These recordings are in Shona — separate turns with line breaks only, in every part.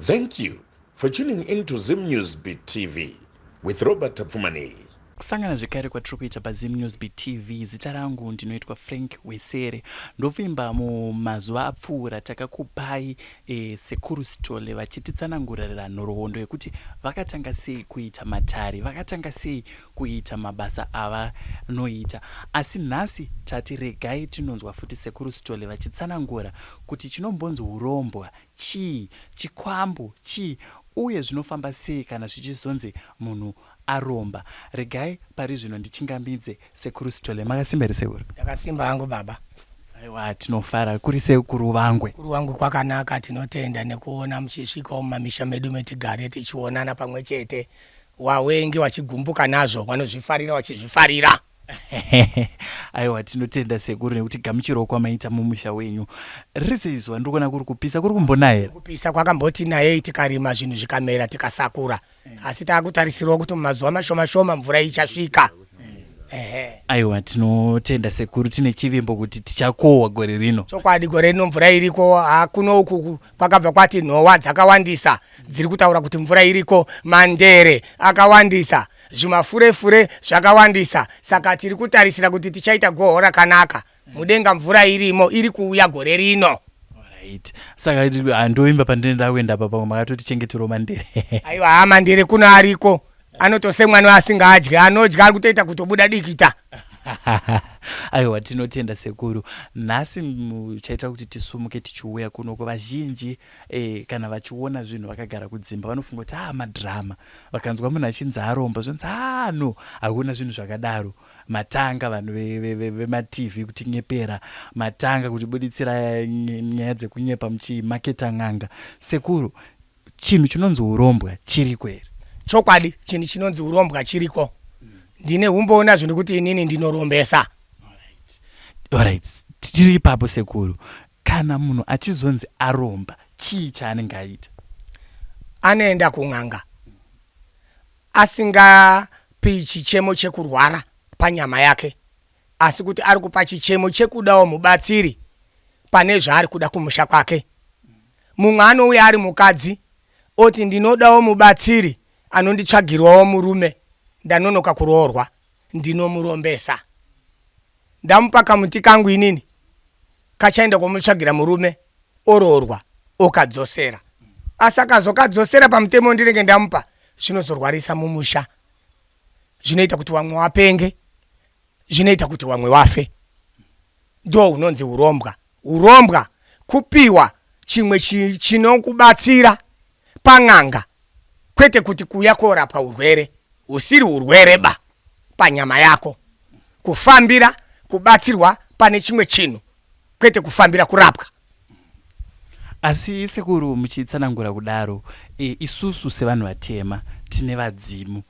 Thank you for tuning in to Zim Newsbeat TV with Robert Tapfumani.
Kusangana zvekare kwatiri kuita paZim Newsbeat TV. Zita rangu ndinoitwa Frank Wesere. Ndovimba mumazuva apfuura takakupai Sekuru Stole vachititsanangurira nhoroondo yekuti vakatanga sei kuita matare, vakatanga sei kuita mabasa avanoita. Asi nhasi tati regai tinonzwa futi Sekuru Stole vachitsanangura kuti chinombonzi urombwa chii, chikwambo chii, uye zvinofamba sei kana zvichizonzi munhu aromba. Regai pari zvino ndichingamidze Sekuru Stole. Makasimba here Sekuru?
Ndakasimba hangu baba.
Aiwa, tinofara. Kuri Sekuru vangwe?
Kuru wangu kwakanaka, tinotenda nekuona muchisvika mumamisha medu metigare tichionana pamwe chete. Wawengi wachigumbuka nazvo vanozvifarira wachizvifarira.
Aiwa, tinotenda Sekuru nekuti gamuchiro kwamaita mumusha wenyu. Rise izwa ndikuona kuri kupisa, kuri kumbona here?
Kupisa kwakamboti naye tikarima zvinhu zvikamera tikasakura. Asi takutarisirawo kuti mumazuva mashoma mvura ichasvika.
Aiwa, tinotenda Sekuru, tine chivimbo kuti tichakohwa gore rino.
Chokwadi gore rino mvura iriko, hakuno uku kwakabva kwati nhowa dzakawandisa dziri kutaura kuti mvura iriko, mandere akawandisa, zvimafurefure zvakawandisa. Saka tiri kutarisira kuti tichaita gohwo rakanaka. Mudenga mvura irimo, iri kuuya gore rino.
Alright. Saka handovimba pandinoenda kuenda papa makatoti chengetero mandere.
Aiwa, mandere kuno ariko. Anotosemwana asingadya, anodya ari kutoita kutobuda dikita.
Aiwa, tinotenda Sekuru. Nhasi muchaita kuti tisumuke tichiuya kuno vazhinji kana vachiona zvinhu vakagara kudzimba vanofunga kuti madrama. Vakanzwa munhu achinzi aromba zvonzi no, hakuna zvinhu zvakadaro. Matanga vanhu vema-TV kutinyepera, matanga kutibuditsira nyaya dzekunyepa muchimaketa n'anga. Sekuru, chinhu chinonzi urombwa chiriko here?
Chokwadi, chinhu chinonzi urombwa chiriko. Ndine humboona zvinhu kuti inini ndinorombesa.
Alright. Tiri ipapo Sekuru. Kana munhu achizonzi aromba, chii chaanenge aita?
Anoenda kun'anga. Asingapi chichemo chekurwara panyama yake. Asi kuti ari kupa chichemo chekudawo mubatsiri pane zvaari kuda kumusha kwake. Mumwe anouya ari mukadzi oti ndinodawo mubatsiri anonditsvagirwawo murume, ndanonoka kuroorwa, ndinomurombesa. Ndamupa kamuti kangu inini, kachaenda kumutsvagira murume, oroorwa, okadzosera. Asi akazokadzosera pamutemo ndinenge ndamupa, zvinozorwarisa mumusha. Zvinoita kuti vamwe wapenge, zvinoita kuti vamwe wafe. Ndo unonzi urombwa. Urombwa kupiwa chimwe chinokubatsira pan'anga, kwete kuti kuya korapwa urwere, usiri urwere ba panyama yako. Kufambira kubatsirwa pane chimwe chinhu, kwete kufambira kurapwa.
Asi Sekuru, muchitsanangura kudaro, isusu sevanhu vatema tine vadzimu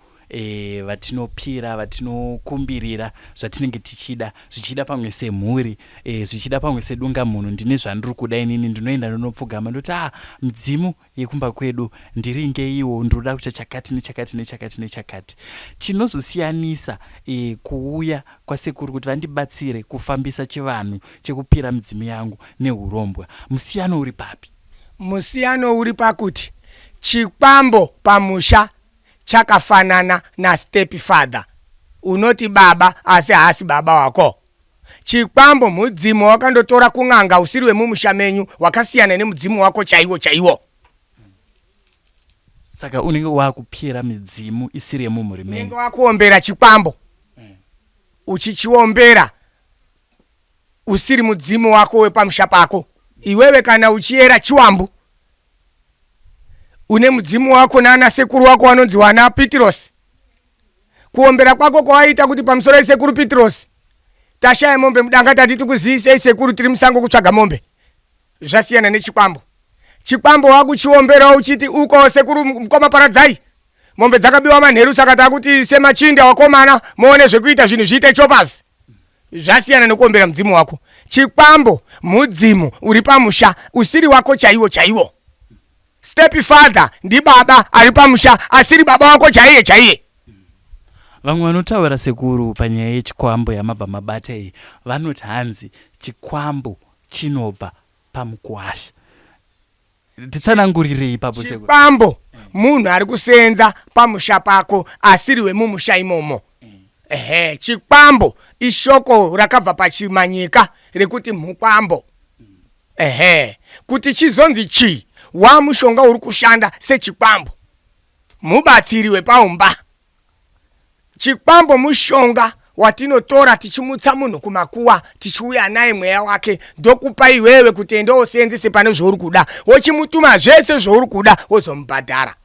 vatinopira, vatinokumbirira zvatinenge tichida, zvichida pamwe semhuri, zvichida pamwe sedunga munhu. Ndine zvandiri kuda inini, ndinoenda ndinopfugama ndoti mudzimu yekumba kwedu ndiri ngeiwo, ndinoda kuita chakati nechakati nechakati nechakati. Chinozosiyanisa kuuya kwaSekuru kuti vandibatsire kufambisa chivanhu chekupira midzimu yangu neurombwa, musiyano uri papi?
Musiyano uri pakuti chikwambo pamusha chakafanana na stepfather. Unoti baba asi haasi baba wako. Chikwambo mudzimu wakandotora kun'anga usiri wemumusha menyu, wakasiyana nemudzimu wako chaiwo.
Saka unenge wakupira midzimu isiri yemumhuri menyu.
Unenge wakuombera chikwambo. Uchichiombera usiri mudzimu wako wepamusha pako. Iwewe kana uchiera chiwambu, une mudzimu wako nana sekuru wako wanonzi wana Petros. Kuombera kwako kwaita kuti pamusoro Sekuru Petros tashaya mombe mudanga tati tikuzivise Sekuru tiri musango kutsvaga mombe. Zvasiyana nechikwambo. Chikwambo wakuchiombera uchiti uko Sekuru mukoma paradzai, mombe dzakabiwa manheru, saka takuti semachinda wakomana muone zvekuita zvinhu zviite chopazi. Zvasiyana nekuombera mudzimu wako. Chikwambo mudzimu uri pamusha usiri wako chaiwo. Stepfather ndi baba ari pamusha asiri baba wako chaiye.
Vamwe vanotaura Sekuru panyaya yechikwambo yamabva mabata iyi vanoti hanzi chikwambo chinobva pamukwasha. titsanangurire ipapo sekuru.
Chipambo munhu ari kusenza pamusha pako asiriwe mumusha imomo. Chipambo ishoko rakabva pachimanyika rekuti mukwambo. Kuti chizonzi chi wa mushonga uri kushanda sechipambo mubatsiriwe paumba. Chipambo mushonga watinotora tichimutsa munhu kumakuwa tichiuya naye mweya wake ndokupa iwewe kuti ende osenzese pane zvauri kuda wochimutuma zvese zvauri kuda wozomubhadhara.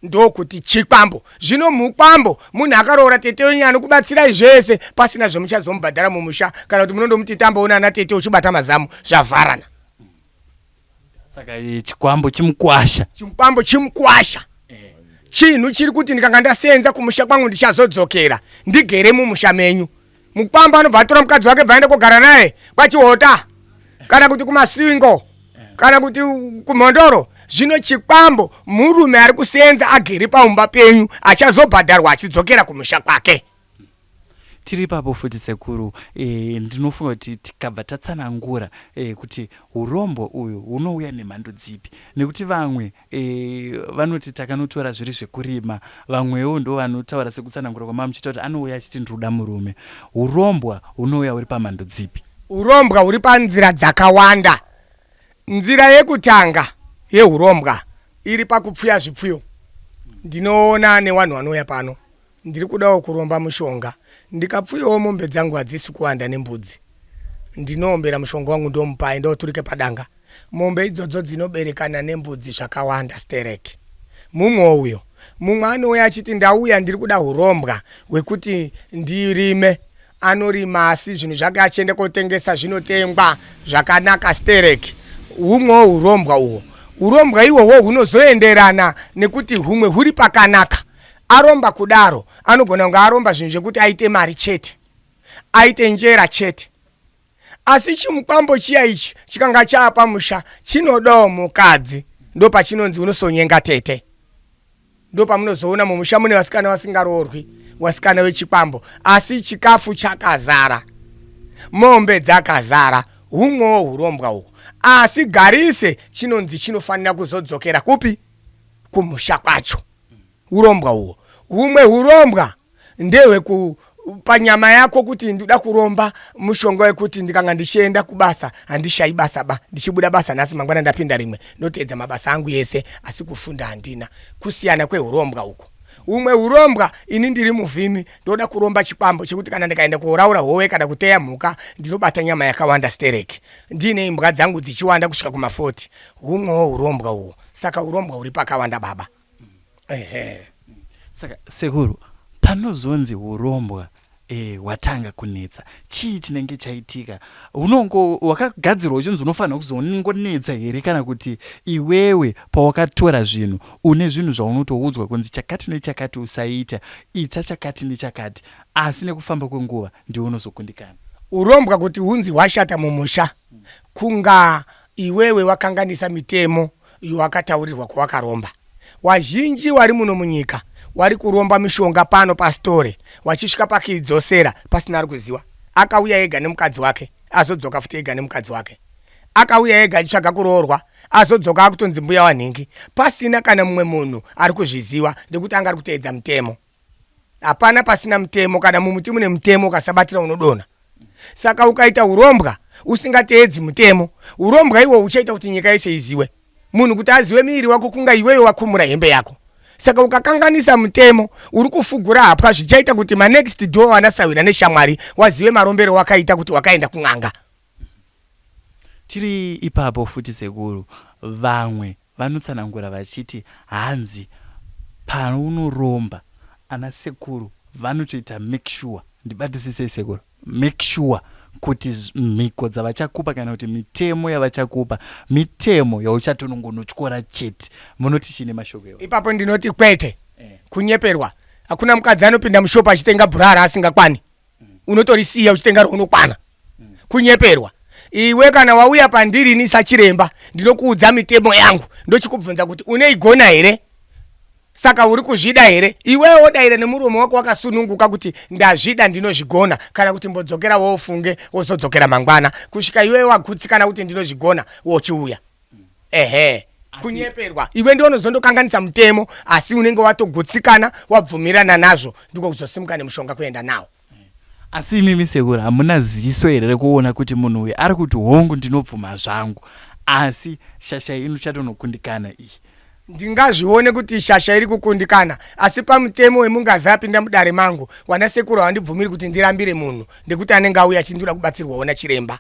Ndokuti chipambo. Zvino mukwambo munhu akaroora tete wenyu anokubatsirai zvese pasina zvemuchazomubhadhara mumusha kana kuti munondomuti tamboona ana tete uchibata mazamu zvavharana.
Saka chikwambo chimukwasha.
Chikwambo chimukwasha. Chinhu chiri kuti ndikanga ndasenza kumusha kwangu ndichazodzokera ndigere mumusha menyu. Mukwambo anobva atora mukadzi wake bvaenda kugara naye kwachihota kana kuti kumasvingo kana kuti kumhondoro. Zvino chikwambo murume ari kusenza agere paumba penyu achazobhadharwa achidzokera kumusha kwake.
Tiri papo futi sekuru, ndinofunga kuti tikabva tatsanangura kuti urombo uyu unouya nemhando dzipi, nekuti vamwe vanoti takanotora zviri zvekurima, vamwewo ndo vanotaura sekutsanangura kwamama muchita kuti anouya achiti ndoda murume. Urombwa unouya uri pamhando dzipi?
Urombwa uri panzira dzakawanda. Nzira yekutanga yeurombwa iri pakupfuya zvipfuyo. Ndinoona nevanhu vanouya pano ndiri kudawo kuromba mushonga, ndikapfuyawo mombe dzangu hadzisi kuwanda nembudzi, ndinoombera mushonga wangu ndomupai ndoturike padanga. Mombe idzodzo dzinoberekana nembudzi zvakawanda stereki. Mumwe uyo mumwe anouya achiti ndauya ndiri kuda urombwa wekuti ndirime. Anorima asi zvinhu zvake achiende kotengesa zvinotengwa zvakanaka stereki. Humwewo urombwa uwo. Urombwa iwowo hunozoenderana nekuti humwe huri pakanaka. Aromba kudaro anogona kunge aromba zvinhu zvekuti aite mari chete, aite njera chete. Asi chimukwambo chiya ichi chikanga chaapa musha chinodawo mukadzi, ndo pachinonzi unosonyenga tete. Ndo pamunozoona mumusha mune vasikana vasingaroorwi, wasikana wechikwambo, asi chikafu chakazara, mombe dzakazara. Humwewo urombwa uhu. Asi garise chinonzi chinofanira kuzodzokera kupi? Kumusha kwacho. Urombwa uwo. Humwe urombwa ndewe panyama yako kuti ndoda kuromba mushonga wekuti ndikanga ndichienda kubasa handishayi basa ba, ndichibuda basa nhasi mangwana ndapinda rimwe ndoteedza mabasa angu yese asi kufunda handina. Kusiyana kweurombwa uko. Humwe urombwa ini ndiri muvhimi ndoda kuromba chikwambo chekuti kana ndikaenda koraura howe kana kuteya mhuka ndinobata nyama yakawanda stereki, ndine imbwa dzangu dzichiwanda kusvika kuma40. Humwewo urombwa uwo. Saka urombwa uri pakawanda baba.
Saka sekuru, panozonzi urombwa watanga kunetsa, chii chinenge chaitika? Unongo wakagadzirwa uchinzi unofanira kuzonengonetsa here kana kuti iwewe pawakatora zvinhu une zvinhu zvaunotoudzwa kunzi chakati nechakati usaita, ita chakati nechakati, asi nekufamba kwenguva ndiwo unozokundikana? Urombwa
kuti hunzi hwashata mumusha kunga iwewe wakanganisa mitemo wakataurirwa kwawakaromba. Wazhinji wari muno munyika wari kuromba mishonga pano pastore wachisvika pakidzosera pasina ari kuziva. Akauya ega nemukadzi wake azodzoka futi ega nemukadzi wake. Akauya ega achitsvaga kuroorwa azodzoka akutonzi mbuya wanhingi pasina kana mumwe munhu ari kuzviziva nekuti anga ari kuteedza mutemo. Hapana pasina mutemo, kana mumuti mune mutemo ukasabatira unodonha. Saka ukaita urombwa usingateedzi mutemo, urombwa iwo uchaita kuti nyika yese izive. Munhu kuti azive miri wako kunga iwewe wakumura hembe yako. Saka ukakanganisa mutemo uri kufugura hapwa zvichaita kuti manext door wanasawira neshamwari wazive marombero wakaita kuti wakaenda kun'anga.
Tiri ipapo futi sekuru, vamwe vanotsanangura vachiti hanzi paunoromba ana sekuru vanotoita make sure, ndibatisise sekuru, make sure kuti mhiko dzavachakupa kana kuti mitemo yavachakupa mitemo yauchatonongonotyora chete. Munoti chine mashoko ewa?
Ipapo ndinoti kwete. Kunyeperwa. Hakuna mukadzi anopinda mushopa achitenga bhurara asingakwani. Unotorisiya uchitenga unokwana. Kunyeperwa. Iwe kana wauya pandiri ni sachiremba ndinokuudza mitemo yangu ndochikubvunza kuti uneigona here? Saka uri kuzvida here? Iwewe wodaira nemuromo wako wakasununguka kuti ndazvida ndinozvigona, kana kuti mbodzokera wofunge wozodzokera mangwana kusvika iwewe wagutsikana kuti ndinozvigona wochiuya. kunyeperwa iwe ndio unozondokanganisa mutemo asi unenge watogutsikana wabvumirana nazvo ndiko kuzosimuka nemushonga kuenda nawo.
Asi mimi sekuru hamuna ziso here rekuona kuti munhu uyu ari kuti hongu ndinobvuma zvangu asi shasha ino chatonokundikana iyi.
Ndingazvione kuti shasha iri kukundikana asi pamutemo wemungazi apinda mudare mangu wana sekuru handibvumiri kuti ndirambire munhu ndekuti anenge auya achindira kubatsirwawo nachiremba.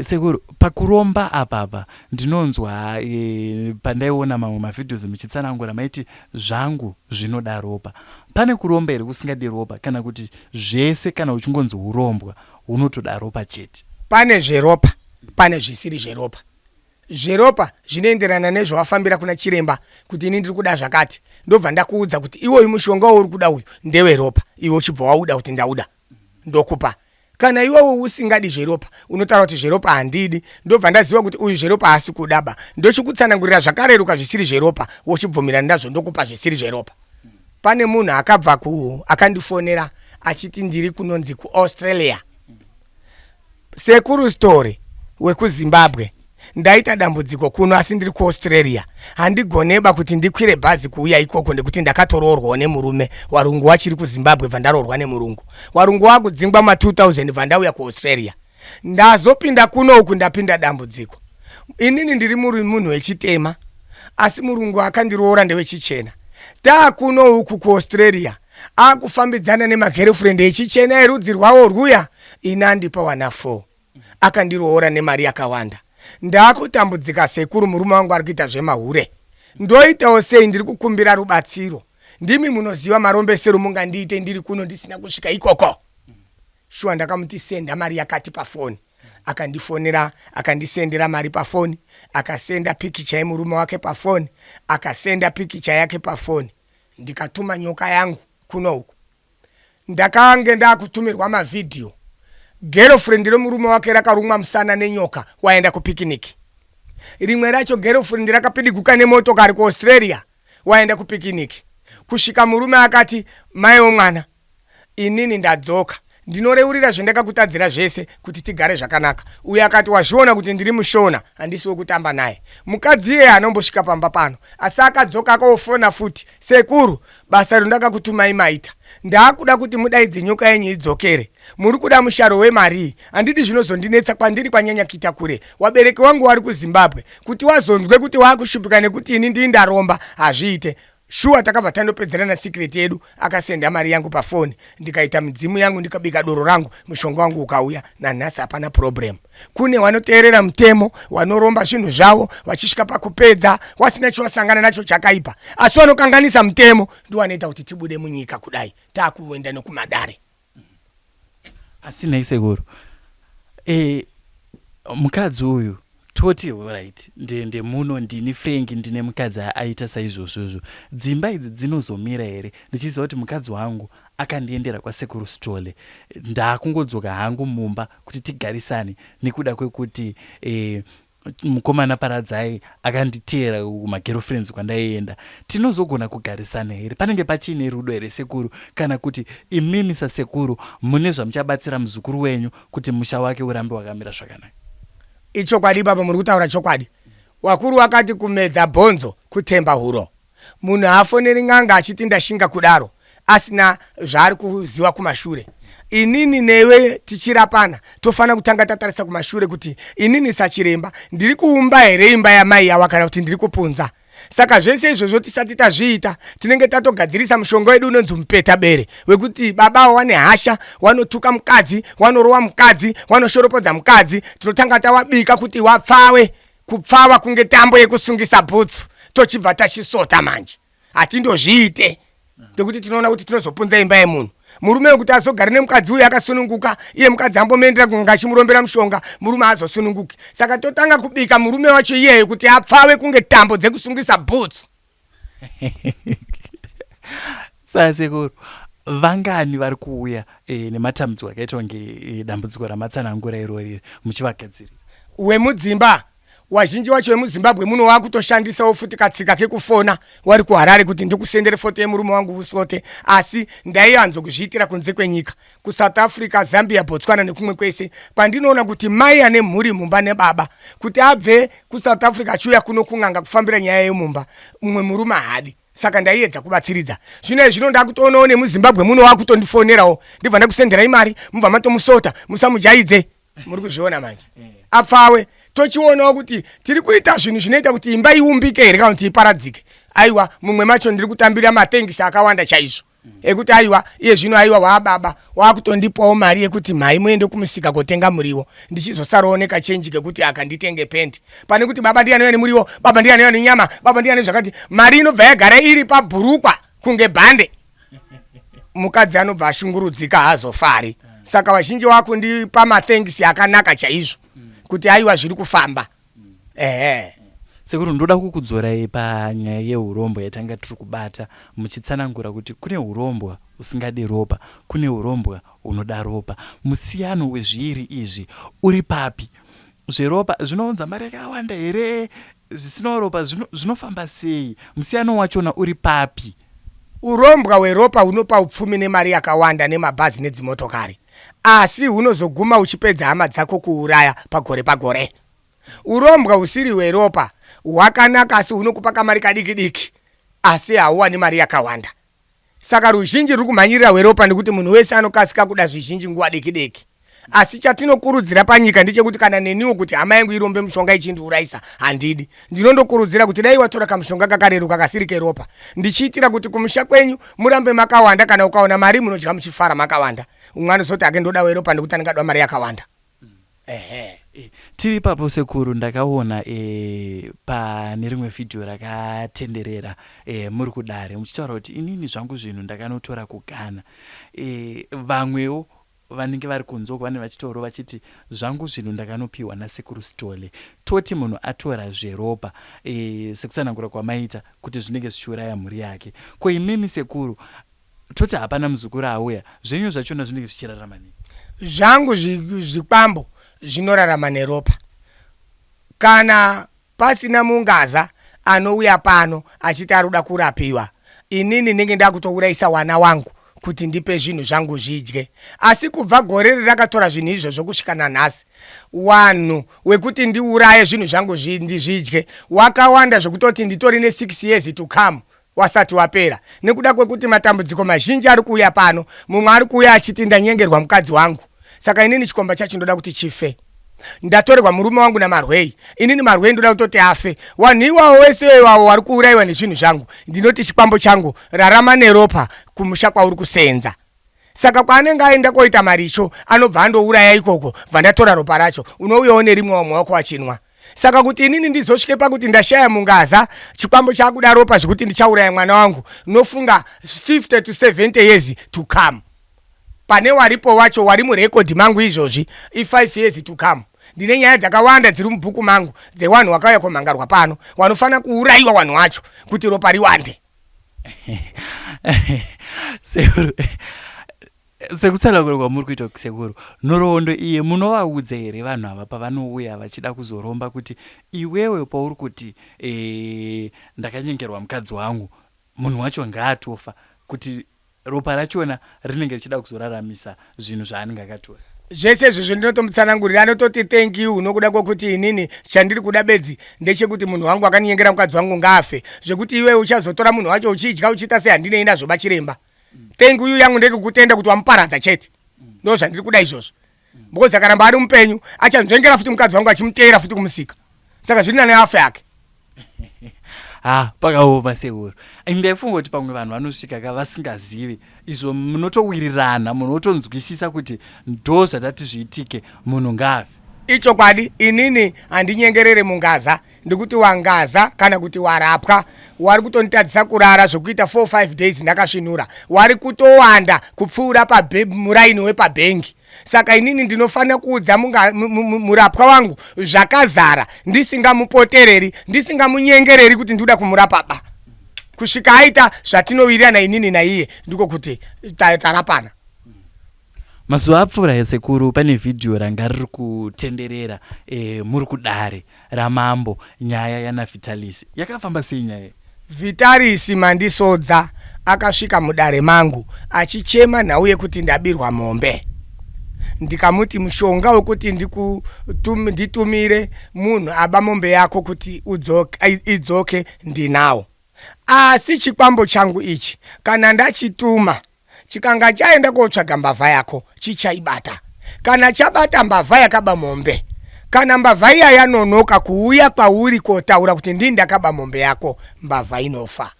Sekuru pakuromba apapa ndinonzwa pandaiona mamwe mavhidhios muchitsanangura maiti zvangu zvinoda ropa. Pane kuromba here kusingadi ropa kana kuti zvese kana uchingonzi urombwa unotoda ropa chete?
Pane zveropa pane zvisiri zveropa. Zveropa zvinoenderana nezvawafambira kuna chiremba kuti ini ndiri kuda zvakati ndobva ndakuudza kuti iwoyu mushonga uri kuda uyu ndewe ropa iwe uchibva wauda kuti ndauda ndokupa. Kana iwewe usingadi zveropa unotaura kuti zveropa handidi ndobva ndaziva kuti uyu zveropa hasi kudaba ndochikutsanangurira zvakareruka zvisiri zveropa wochibvumirana ndazvo ndokupa zvisiri zveropa. Pane munhu akabva akandifonera achiti ndiri kunonzi kuAustralia. Sekuru story wekuZimbabwe ndaita dambudziko kuno asi ndiri kuAustralia handigoneba kuti ndikwire bhazi kuuya ikoko ndekuti ndakatoroorwa nemurume warungu wachiri kuZimbabwe vandaroorwa nemurungu warungu wakudzingwa ma2000 vandauya kuAustralia ndazopinda kuno uku ndapinda dambudziko. Inini ndiri munhu wechitema asi murungu akandiroora ndewechichena. Kuno uku kuAustralia akufambidzana nemagirlfriend echichena erudzi rwawo rwuya inandipa wana 4 akandiroora nemari yakawanda. Ndakutambudzika sekuru murume wangu ari kuita zvemahure ndoitawo sei ndiri kukumbira rubatsiro ndimi munoziva marombesero mungandiite ndiri kuno ndisina kusvika ikoko. Shuwa ndakamuti senda mari yakati pafoni akandifonera akandisendera mari pafoni akasenda pikicha yemurume wake pafoni akasenda pikicha yake pafoni ndikatuma nyoka yangu kuno uku ndakange ndakutumirwa mavhidhiyo girlfriend romurume wake rakarumwa musana nenyoka waenda kupikiniki. Rimwe racho girlfriend rakapidiguka nemotokari kuAustralia waenda kupikiniki. Kusvika murume akati mai omwana inini ndadzoka ndinoreurira zvandakakutadzira zvese kuti tigare zvakanaka. Uye akati wazviona kuti ndiri mushona handisi wekutamba naye. Mukadzi iye anombosvika pamba pano asi akadzoka akaofona futi sekuru basa randakakutumai maita ndakuda kuti mudaidze nyoka yenyu idzokere muri kuda musharo wemari handidi zvinozondinetsa kwandiri kwanyanya kuita kure wabereki wangu wari kuZimbabwe kuti wazonzwe kuti wakushupika nekuti ini ndii ndaromba hazviite. Shuwa takabva tandopedzerana secret yedu akasenda mari yangu pafoni ndikaita midzimu yangu ndikabika doro rangu mushonga wangu ukauya nanhasi hapana problem. Kune wanoteerera mutemo wanoromba zvinhu zvavo vachisvika pakupedza wasina chiwasangana nacho chakaipa asi wanokanganisa mutemo ndiwanoita kuti tibude munyika kudai takuenda nokumadare.
Asi nhai sekuru mukadzi uyu toti right ndende muno ndini Frank ndine mukadzi aita saizvozvozvo dzimba idzi dzinozomira here ndichiziva kuti mukadzi wangu akandiendera kwasekuru Stole ndakungodzoka hangu mumba kuti tigarisane nekuda kwekuti mukomana Paradzai akanditeera kumagirlfriends kwandaienda tinozogona kugarisana here panenge pachine rudo here sekuru kana kuti imimi sasekuru mune zvamuchabatsira muzukuru wenyu kuti musha wake urambe wakamira zvakanaka?
Ichokwadi baba muri kutaura chokwadi. Wakuru wakati kumedza bhonzo kutemba huro. Munhu hafoneri ng'anga achiti ndashinga kudaro asina zvaari kuziva kumashure. Inini newe tichirapana tofana kutanga tatarisa kumashure kuti inini sachiremba ndiri kuumba here imba yamai yawa kana kuti ndiri kupunza. Saka zvese izvozvo tisati tazviita tinenge tatogadzirisa mushonga wedu unonzi mupeta bere wekuti baba wane hasha wanotuka mukadzi wanorowa mukadzi wanoshoropodza mukadzi tinotanga tawabika kuti wapfawe kupfawa kunge tambo yekusungisa bhutsu tochibva tachisota manje hatindozviite ndekuti tinoona kuti tinozopunza imba yemunhu. Murume wekuti azogara nemukadzi uyu akasununguka iye mukadzi ambomeendera kunge achimurombera mushonga murume hazosununguki saka totanga kubika murume wacho iyeyo kuti apfawe kunge tambo dzekusungisa bhutsu.
Sasekuru vangani vari kuuya nematambudziko akaita kunge dambudziko ramatsanangura irorire muchivagadzirira?
Wemudzimba wazhinji wacho vemuzimbabwe muno wakutoshandisawo futi katsika kekufona wari kuharare kuti ndikusendere foto yemurume wangu usote, asi ndaianzo kuzviitira kunze kwenyika kuSouth Africa, Zambia, Botswana nekumwe kwese pandinoona kuti mai ane mhuri mumba nebaba kuti abve kuSouth Africa achiuya kuno kung'anga kufambira nyaya yemumba mumwe murume hadi. Saka ndaiedza kubatsiridza. Zvino izvi ndakutoonawo nemuzimbabwe muno wakutondifonerawo ndibva ndakusenderai mari mubva matomusota musamujaidze. Muri kuzviona manje apfawe tochionawo kuti tiri kuita zvinhu zvinoita kuti imba iumbike here kana kuti iparadzike. Aiwa mumwe macho ndiri kutambira matengisi akawanda chaizvo ekuti aiwa iye zvino aiwa wababa wakutondipawo mari yekuti mhai muende kumusika kotenga muriwo ndichizosarooneka chenji kekuti akanditenge pendi pane kuti baba ndiye anouya nemuriwo, baba ndiye anouya nenyama, baba ndiye ane zvakati. Mari inobva yagara iri pabhurukwa kunge bhande. Mukadzi anobva ashungurudzika haazofari. Saka vazhinji wakundipa matengisi akanaka chaizvo kuti aiwa zviri kufamba.
Sekuru ndoda kukudzorai panyaya yeurombo yatanga tiri kubata muchitsanangura kuti kune urombwa usingadi ropa, kune urombwa unoda ropa. Musiyano wezviiri izvi uri papi? Zveropa zvinounza mari yakawanda here? Zvisina ropa zvinofamba sei? Musiyano wachona uri papi?
Urombwa hweropa hunopa upfumi nemari yakawanda nemabhazi nedzimotokari, asi hunozoguma uchipedza hama dzako kuuraya pagore pagore. Urombwa husiri hweropa hwakanaka asi hunokupa kamari kadiki diki asi hauwani mari yakawanda. Saka ruzhinji ruri kumhanyirira hweropa ndekuti munhu wese anokasika kuda zvizhinji nguva diki diki. Asi chatinokurudzira panyika ndechekuti kana neniwo kuti hama yangu irombe mushonga ichindiurayisa handidi. Ndinondokurudzira kuti dai watora kamushonga kakareruka kasiri keropa ndichiitira kuti kumusha kwenyu murambe makawanda, kana ukaona mari munodya muchifara makawanda. Umwe anozoti ake ndoda hweropa ndekuti andingadwa mari yakawanda.
Tiri papo sekuru ndakaona pane rimwe vhidhiyo rakatenderera muri kudare muchitaura kuti inini zvangu zvinhu ndakanotora kugana. Vamwewo vanenge vari kunzoko vane vachitoro vachiti zvangu zvinhu ndakanopiwa nasekuru Stole. Toti munhu atora zveropa sekutsanangura kwamaita kuti zvinenge zvichiuraya mhuri yake. Ko imimi sekuru toti hapana muzukuru auya zvenyu zvachona zvinenge zvichirarama nei?
Zvangu zvikwambo zvinorarama neropa. Kana pasina mungaza anouya pano achiti aruda kurapiwa, inini ndenge ndakutourayisa wana wangu kuti ndipe zvinhu zvangu zvidye. Asi kubva gore rakatora zvinhu izvozvo kusvika nanhasi, wanhu wekuti ndiuraye zvinhu zvangu ndizvidye wakawanda zvekutoti nditori ne6 years to come wasati wapera. Nekuda kwekuti matambudziko mazhinji ari kuuya pano, mumwe ari kuuya achiti ndanyengerwa mukadzi wangu. Saka inini chikomba chacho ndoda kuti chife. Ndatorerwa murume wangu namarwei, inini marwei ndoda kutoti afe. Wanhu iwawo wese iwawo wari kuurayiwa nezvinhu zvangu, ndinoti chikwambo changu rarama neropa kumusha kwauri kusenza. Saka kwaanenge aenda koita marisho anobva andouraya ikoko vandatora ropa racho, unouyawo nerimwe wamaoko wachinwa. Saka kuti inini ndizosvike pakuti ndashaya mungaza chikwambo chakuda ropa zvekuti ndichauraya mwana wangu, nofunga 50 to 70 years to come. Pane waripo wacho wari murekodhi mangu izvozvi i5 years to come. Ndine nyaya dzakawanda dziri mubhuku mangu dzewanhu wakauya kumhangarwa pano wanofana kuurayiwa wanhu wacho kuti ropa riwande.
Sekutsanangura kwamuri kuita sekuru nhoroondo iye munovaudza here vanhu ava pavanouya vachida kuzoromba kuti iwewe pauri kuti ndakanyengerwa mukadzi wangu, munhu wacho ngaatofa, kuti ropa rachona rinenge richida kuzoraramisa zvinhu zvaanenge akatora?
Zvese izvozvo ndinotomutsanangurira, anototi thank you nokuda kwokuti inini chandiri kuda bedzi ndechekuti munhu wangu akanyengera mukadzi wangu ngaafe, zvekuti iwe uchazotora munhu wacho uchidya uchiita sei handinei nazvo chiremba. Thank you yangu ndekukutenda kuti wamuparadza chete, ndo zvandiri kuda izvozvo. Because akaramba ari mupenyu achanzvengera futi mukadzi wangu achimuteera futi kumusika. Saka zviri nane afa yake.
Pakaoma sekuru. Ndaifunga kuti pamwe vanhu vanosvika kavasingazivi izvo munotowirirana, munotonzwisisa kuti ndo zvatati zviitike munhu ngaafe.
Ichokwadi, inini handinyengerere mungaza, ndikuti wangaza kana kuti warapwa wari kutonditadzisa kurara zvokuita 4-5 days ndakasvinura, wari kutowanda kupfuura muraini wepabhengi. Saka inini ndinofana kuudza murapwa wangu zvakazara, ndisingamupotereri, ndisingamunyengereri kuti ndoda kumurapa ba. Kusvika aita zvatinowirirana inini naiye ndiko kuti tarapana.
Mazuva apfuura esekuru pane vhidhiyo ranga riri kutenderera muri kudare ramambo nyaya yana Vitalis. Yakafamba sei nyaya?
Vitalis Mandisodza akasvika mudare mangu achichema nhau yekuti ndabirwa mombe. Ndikamuti mushonga wekuti nditumire munhu aba mombe yako kuti idzoke ndinawo. Asi chikwambo changu ichi kana ndachituma chikanga chaenda kotsvaga mbavha yako chichaibata. Kana chabata mbavha yakaba mombe, kana mbavha iya yanonoka kuuya kwauri kotaura kuti ndini ndakaba mombe yako, mbavha inofa.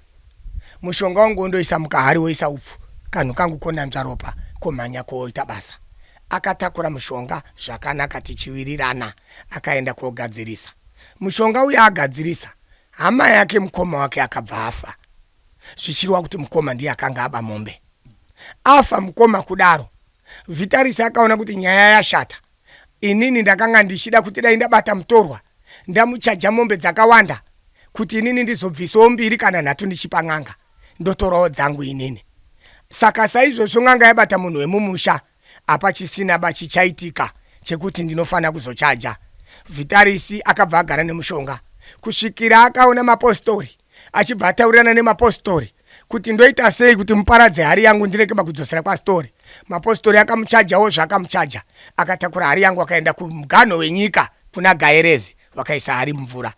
Mushonga wangu ndoisa mukahari woisa upfu, kanhu kangu konanzva ropa komhanya koita basa. Akatakura mushonga zvakanaka tichiwirirana akaenda kogadzirisa. Mushonga uya agadzirisa, hama yake mukoma wake akabva afa. Zvichirwa kuti mukoma ndiye akanga aba mombe. Afa mukoma kudaro. Vitalis akaona kuti nyaya yashata. Inini ndakanga ndichida kuti dai ndabata mutorwa ndamuchaja mombe dzakawanda kuti inini ndizobvisawo 2 kana 3 ndichipanganga ndotorawo dzangu inini. Saka saizvozvo nganga yabata munhu wemumusha apa chisina bachichaitika chekuti ndinofana kuzochaja. Vitalis akabva agara nemushonga kusvikira akaona mapostori achibva ataurirana nemapostori kuti ndoita sei kuti muparadze hari yangu ndireke kudzosera kwastori. Mapostori akamuchajawo zvakamuchaja, akatakura hari yangu akaenda kumuganho wenyika kuna Gaerezi vakaisa hari mumvura.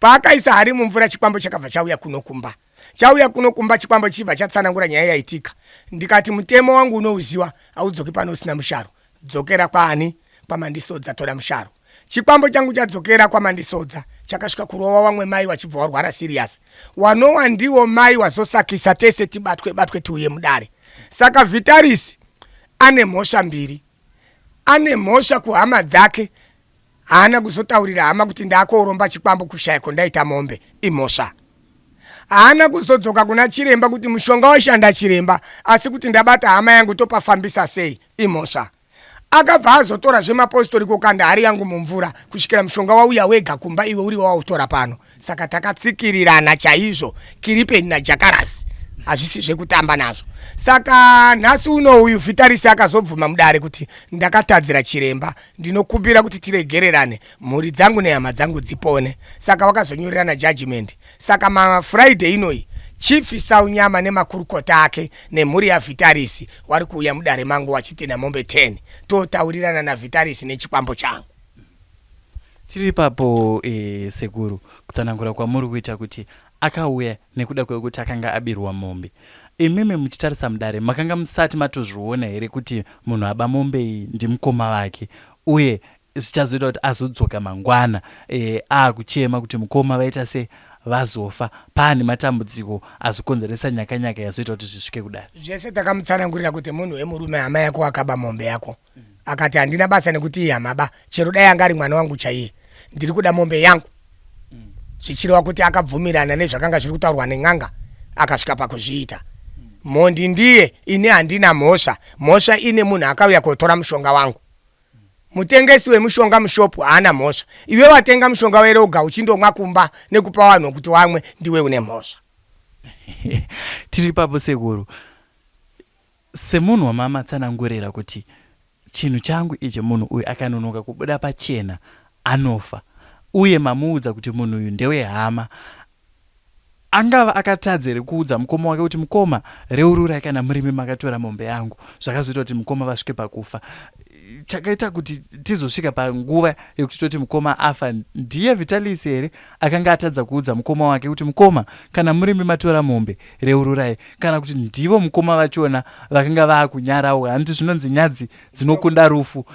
Paakaisa hari mumvura chikwambo chakabva chauya kunokumba. Chauya kunokumba chikwambo chibva chatsanangura nyaya yaitika. Ndikati mutemo wangu unouziwa audzoki pano usina musharo. Dzokera kwaani? Kwamandisodza tora musharo. Chikwambo changu chadzokera kwamandisodza chakasvika kurova vamwe mai vachibva varwara serious. Wanowa ndiwo mai wazosakisa tese tibatwe tiuye mudare. Saka Vitalis ane mhosva 2. Ane mhosva kuhama dzake, haana kuzotaurira hama kuti ndakoromba chikwambo kushaya kondaita mombe, imhosva. Haana kuzodzoka kuna chiremba kuti mushonga washanda chiremba, asi kuti ndabata hama yangu topafambisa sei, imhosva. Akabva azotora zvemapostori kokanda hari yangu mumvura kusvikira mushonga wauya wega kumba iwe uri wautora pano. Saka takatsikirirana chaizvo Kiripeni naJakarasi. Hazvisi zvekutamba nazvo. Saka nhasi uno uyu Vitalis akazobvuma mudare kuti ndakatadzira chiremba, ndinokumbira kuti tiregererane, mhuri dzangu nehama dzangu dzipone. Saka vakazonyorerana judgment. Saka maFriday inoi Chief Saunyama nemakurukota ake nemhuri yaVitalis wari kuuya mudare mangu wachitenda mombe 10 totaurirana naVitalis nechikwambo changu.
Tiri papo sekuru kutsanangura kwamuri kuita kuti akauya nekuda kwekuti akanga abirwa mombe. Imimi muchitarisa mudare makanga musati matozviona here kuti munhu aba mombe iyi ndimukoma wake uye zvichazoita kuti azodzoka mangwana akuchema kuti mukoma vaita se vazofa pane matambudziko azokonzeresa nyakanyaka yazoita kuti zvisvike kudare.
Zvese takamutsanangurira kuti munhu wemurume hama yako akaba mombe yako. Akati handina basa nekuti iyi hama chero dai anga ari mwana wangu chaiye ndiri kuda mombe yangu. Zvichireva kuti akabvumirana nezvakanga zviri kutaurwa nen'anga akasvika pakuzviita. Mondi ndiye ine handina mhosva. Mhosva ine munhu akauya kotora mushonga wangu. Mutengesi wemushonga mushopu haana mhosva. Iwe watenga mushonga weroga uchindomwa kumba nekupa vanhu kuti wamwe ndiwe une mhosva.
Tiri papo sekuru. Semunhu wamama tsanangurira kuti chinhu changu ichi munhu uyu akanonoka kubuda pachena anofa. Uye mamuudza kuti munhu uyu ndewe hama. Angava akatadzere kuudza mukoma wake kuti mukoma reurura kana murimi makatora mombe yangu. Zvakazoita kuti mukoma vasvike pakufa. Chakaita kuti tizosvika panguva yekuti toti mukoma afa ndiye Vitalis here akanga atadza kuudza mukoma wake kuti mukoma kana murimi matora mombe reururai, kana kuti ndivo mukoma vachona vakanga vakunyarawo. Handiti zvinonzi nyadzi dzinokunda rufu.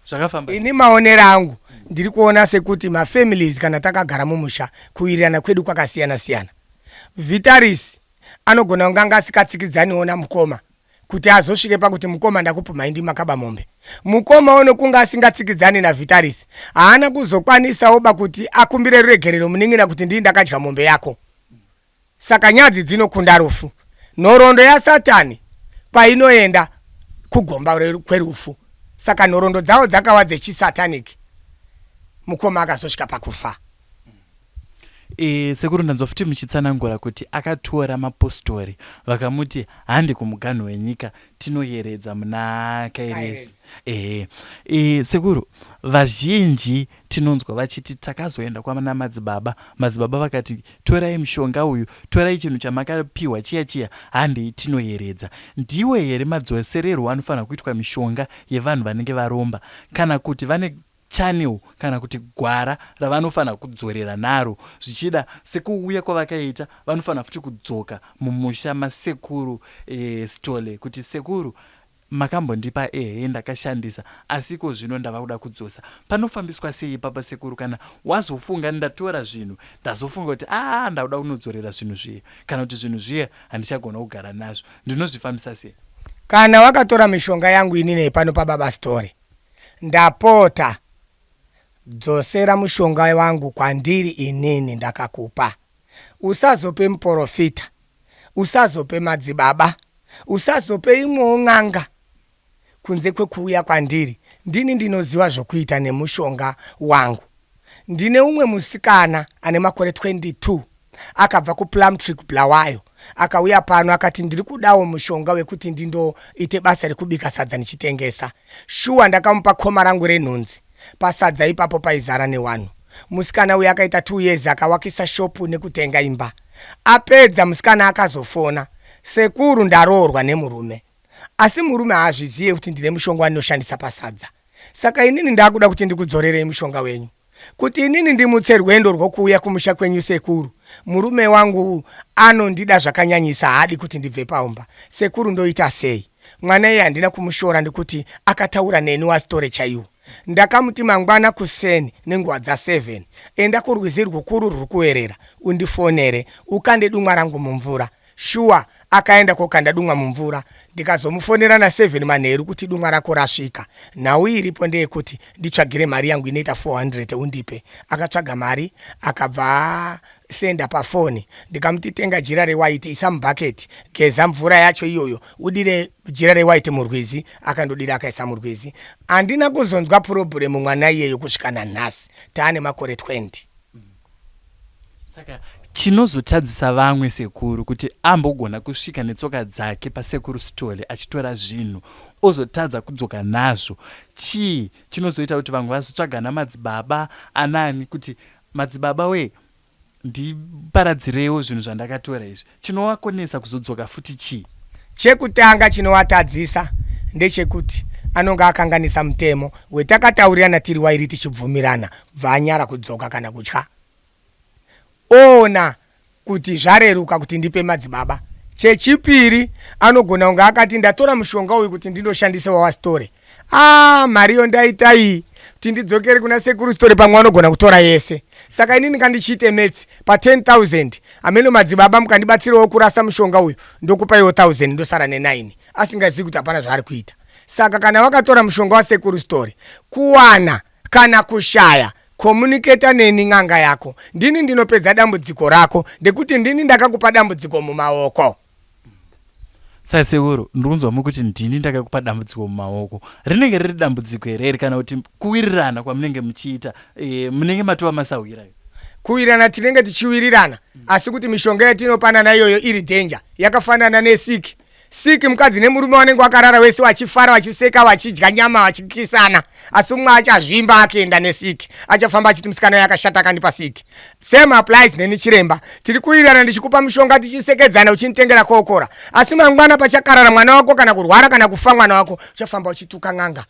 Zvakafamba.
Ini maonero angu ndiri kuona sekuti mafamilies kana takagara mumusha kuwirirana kwedu kwakasiyana siyana. Vitalis anogona kunganga asikatsikidzaniwo namukoma kuti azosvike pakuti mukoma ndakupumai ndi makaba mombe. Mukoma unokunga asingatsikidzani naVitalis haana kuzokwanisawo kuti akumbire ruregerero muningira kuti ndii ndakadya mombe yako. Saka nyadzi dzinokunda rufu. Nhoroondo yaSatani painoenda kugomba kwerufu. Saka nhoroondo dzawo dzakawa dzechisataniki. Mukoma akazosvika pakufa.
sekuru ndanzofuti muchitsanangura kuti akatora mapostori vakamuti handi kumuganho wenyika tinoyeredza muna Kairesi. Sekuru vazhinji tinonzwa vachiti takazoenda kwana madzibaba vakati torai mushonga uyu, torai chinhu chamakapiwa chiya handi tinoyeredza. Ndiwe here madzosererwo anofanira kuitwa mishonga yevanhu vanenge varomba, kana kuti vane channel kana kuti gwara ravanofanira kudzorera naro zvichida sekuuya kwavakaita vanofanira futi kudzoka mumusha masekuru stole kuti sekuru makambondipa ndakashandisa asiko zvino ndava kuda kudzosa. Panofambiswa sei ipapa sekuru kana wazofunga ndatora zvinhu ndazofunga kuti ndauda kunodzorera zvinhu zviye kana kuti zvinhu zviye handichagona kugara nazvo ndinozvifambisa sei?
Kana wakatora mishonga yangu inini pano pababa story ndapota dzosera mushonga wangu kwandiri inini ndakakupa. Usazope muprofita, usazope madzibaba, usazope imwewo n'anga kunze kwekuuya kwandiri. Ndini ndinoziva zvokuita nemushonga wangu. Ndine umwe musikana ane makore 22 akabva kuPlumtree kuBulawayo akauya pano akati ndiri kudawo mushonga wekuti ndindoite basa rekubika sadza nichitengesa. Shuwa ndakamupa khoma rangu renhunzi pasadza ipapo paizara newanhu. Musikana uyu akaita 2 years akawakisa shopu nekutenga imba. Apedza musikana akazofona, sekuru ndaroorwa nemurume. Asi murume haazviziye kuti ndine mushonga wandoshandisa pasadza. Saka inini ndakuda kuti ndikudzorere mushonga wenyu. Kuti inini ndimutse rwendo rwokuuya kumusha kwenyu sekuru. Murume wangu anondida zvakanyanyisa haadi kuti ndibve paumba. Sekuru ndoita sei? Mwana iye handina kumushora ndikuti akataura neni wasitore chaiwo. Ndakamuti mangwana kuseni nenguva dza7 enda kurwizi rwukuru rwuri kuwerera undifonere ukande dumwa rangu mumvura. Shuwa akaenda kokanda dumwa mumvura. Ndikazomufonera na7 manheru kuti dumwa rako rasvika. Nhau iripo ndeyekuti nditsvagire mari yangu inoita 400 undipe. Akatsvaga mari akabva senda pafoni. Ndikamuti tenga jira rewaiti isa mubhaketi, geza mvura yacho iyoyo, udire jira rewaiti murwizi. Akandodira akaisa murwizi. Handina kuzonzwa problem mwana iyeyo kusvika nanhasi. Taane makore 20.
Saka chinozotadzisa vamwe sekuru kuti ambogona kusvika netsoka dzake pasekuru stole achitora zvinhu ozotadza kudzoka nazvo. Chii chinozoita kuti vamwe vazotsvaga namadzibaba anani kuti madzibaba we ndiparadzirewo zvinhu zvandakatora izvi? Chinovakonesa kuzodzoka futi chii?
Chekutanga chinovatadzisa ndechekuti anonga akanganisa mutemo wetakataurirana tiri wairi tichibvumirana bvanyara kudzoka kana kutya. Ona kuti zvareruka kuti ndipe madzibaba. Chechipiri anogona kunga akati ndatora mushonga uyu kuti ndindoshandise wawastore. Mariyo ndaita iyi kuti ndidzokere kuna sekuru store pamwe anogona kutora yese. Saka inini kandichiite metsi pa 10,000 ameno madzibaba mukandibatsirawo kurasa mushonga uyu ndokupaiwo 1,000 ndosara ne9 asingazivi kuti hapana zvaari kuita. Saka kana wakatora mushonga wasekuru store kuwana kana kushaya communicate neni n'anga yako. Ndini ndinopedza dambudziko rako ndekuti ndini ndakakupa dambudziko mumaoko.
Saka sekuru ndinonzwa mukuti ndini ndakakupa dambudziko mumaoko. Rinenge riri dambudziko here kana kuti kuwirirana kwamunenge muchiita munenge matova masawirayo?
Kuwirirana tinenge tichiwirirana asi kuti mishonga yatinopanana iyoyo iri danger yakafanana nesiki. Siki mukadzi nemurume wanenge wakarara wese wachifara wachiseka wachidya nyama wachikisana asi umwe achazvimba akaenda nesiki achafamba achiti musikana yakashata kandipa siki. Same applies neni chiremba. Tiri kuwirirana ndichikupa mushonga tichisekedzana uchinitengera kokora asi mangwana pachakarara mwana wako kana kurwara kana kufa mwana wako uchafamba uchituka n'anga.